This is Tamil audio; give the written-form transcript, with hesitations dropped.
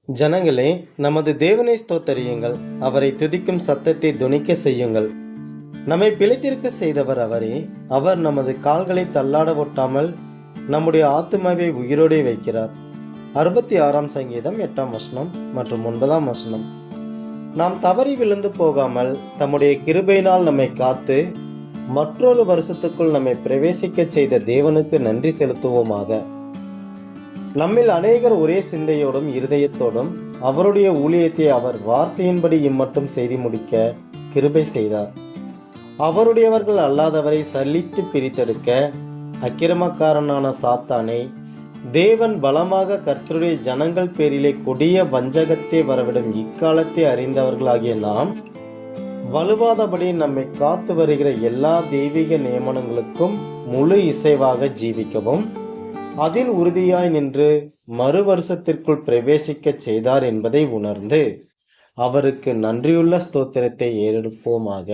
ஜனங்களே, நமது தேவனை ஸ்தோத்தரியுங்கள், அவரை துதிக்கும் சத்தத்தை தொனிக்க செய்யுங்கள். நம்மை பிழைத்திருக்க செய்தவர் அவரே. அவர் நமது கால்களை தள்ளாட ஒட்டாமல் நம்முடைய ஆத்துமாவை உயிரோடே வைக்கிறார். 66ஆம் சங்கீதம் 8ஆம் வசனம் மற்றும் 9ஆம் வசனம். நாம் தவறி விழுந்து போகாமல் தம்முடைய கிருபையினால் நம்மை காத்து மற்றொரு வருஷத்துக்குள் நம்மை பிரவேசிக்க செய்த தேவனுக்கு நன்றி செலுத்துவோமாக. நம்மில் அநேகர் ஒரே சிந்தையோடும் இருதயத்தோடும் அவருடைய ஊழியத்தை அவர் வார்த்தையின்படி இம்மட்டும் செய்து முடிக்க கிருபை செய்தார். அவருடையவர்கள் அல்லாதவரை சலித்து பிரித்தெடுக்க அக்கிரமக்காரனான சாத்தானை தேவன் பலமாக கர்த்தருடைய ஜனங்கள் பேரிலே கொடிய வஞ்சகத்தை வரவிடும் இக்காலத்தை அறிந்தவர்களாகிய நாம் வலுவாதபடி நம்மை காத்து வருகிற எல்லா தெய்வீக நியமனங்களுக்கும் முழு இசைவாக ஜீவிக்கவும் அதில் உறுதியாய் நின்று மறு வருஷத்திற்குள் பிரவேசிக்க செய்தார் என்பதை உணர்ந்து அவருக்கு நன்றியுள்ள ஸ்தோத்திரத்தை ஏறெடுப்போமாக.